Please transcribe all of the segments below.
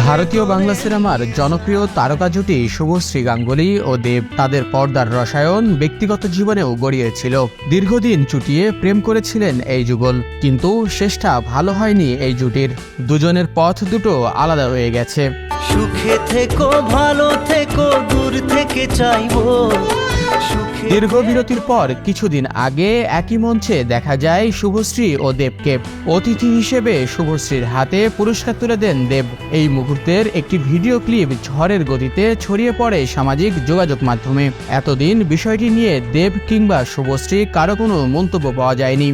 ভারতীয় বাংলা সিনেমার জনপ্রিয় তারকা জুটি শুভশ্রী গাঙ্গুলি ও দেব তাদের পর্দার রসায়ন ব্যক্তিগত জীবনেও গড়িয়েছিল। দীর্ঘদিন চুটিয়ে প্রেম করেছিলেন এই যুগল, কিন্তু শেষটা ভালো হয়নি এই জুটির। দুজনের পথ দুটো আলাদা হয়ে গেছে। সুখে থেকো, ভালো থেকো, দূর থেকে চাইবো। দীর্ঘ বিরতির পর কিছুদিন আগে একই মঞ্চে দেখা যায় শুভশ্রী ও দেবকে। অতিথি হিসেবে শুভশ্রীর হাতে পুরস্কার তুলে দেন দেব। এই মুহূর্তের একটি ভিডিও ক্লিপ ঝড়ের গতিতে ছড়িয়ে পড়ে সামাজিক যোগাযোগ মাধ্যমে। এতদিন বিষয়টি নিয়ে দেব কিংবা শুভশ্রী কারো কোনো মন্তব্য পাওয়া যায়নি।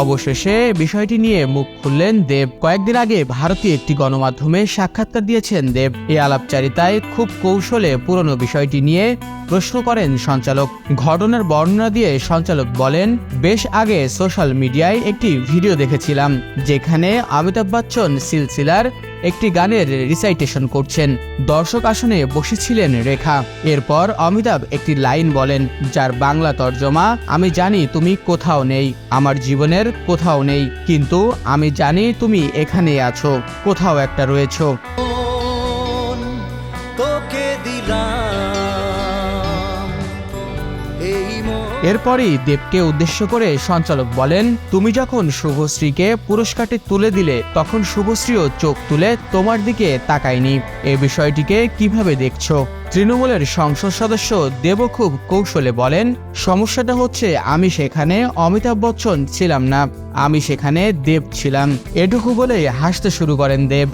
অবশেষে বিষয়টি নিয়ে মুখ খুললেন দেব। কয়েকদিন আগে ভারতীয় একটি গণমাধ্যমে সাক্ষাৎকার দিয়েছেন দেব। এই আলাপচারিতায় খুব কৌশলে পুরনো বিষয়টি নিয়ে প্রশ্ন করেন সঞ্চালক। ঘটনার বর্ণনা দিয়ে সঞ্চালক বলেন, বেশ আগে সোশ্যাল মিডিয়ায় একটি ভিডিও দেখেছিলাম যেখানে অমিতাভ বচ্চন সিলসিলার একটি গানের রিসাইটেশন করছেন। দর্শক আসনে বসেছিলেন রেখা। এরপর অমিতাভ একটি লাইন বলেন, যার বাংলা তর্জমা, আমি জানি তুমি কোথাও নেই, আমার জীবনের কোথাও নেই, কিন্তু আমি জানি তুমি এখানে আছো, কোথাও একটা রয়েছো। এরপরই দেবকে উদ্দেশ্য করে সঞ্চালক বলেন, তুমি যখন শুভশ্রীকে পুরস্কারটি তুলে দিলে তখন শুভশ্রীও চোখ তুলে তোমার দিকে তাকায়নি। এই বিষয়টিকে কিভাবে দেখছো? তৃণমূলের সংসদ সদস্য দেব খুব কৌশলে বলেন, সমস্যাটা হচ্ছে আমি সেখানে অমিতাভ বচ্চন ছিলাম না, আমি সেখানে দেব ছিলাম। এটুকু বলেই হাসতে শুরু করেন দেব।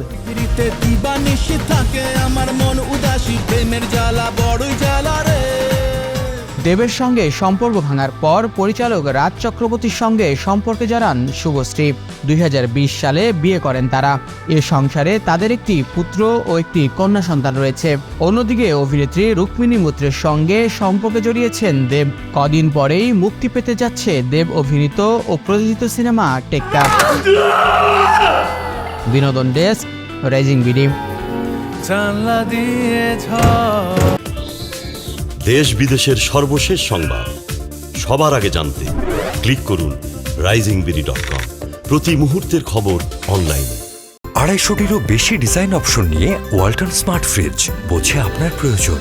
দেবের সঙ্গে সম্পর্ক ভাঙার পর পরিচালক রাজ চক্রবর্তীর সঙ্গে সম্পর্কে জড়ান শুভশ্রী। 2020 সালে বিয়ে করেন তারা। এ সংসারে তাদের একটি পুত্র ও একটি কন্যা সন্তান রয়েছে। অন্যদিকে অভিনেত্রী রুক্মিণী মৈত্রের সঙ্গে সম্পর্কে জড়িয়েছেন দেব। কদিন পরেই মুক্তি পেতে যাচ্ছে দেব অভিনীত ও প্রযোজিত সিনেমা টেক্কা। বিনোদন ডেস্ক, রাইজিং বিডি। দেশ বিদেশের সর্বশেষ সংবাদ সবার আগে জানতে ক্লিক করুন risingBD.com। প্রতি মুহূর্তের খবর অনলাইনে। 250-টিরও বেশি ডিজাইন অপশন নিয়ে ওয়ালটন স্মার্ট ফ্রিজ, বোঝে আপনার প্রয়োজন।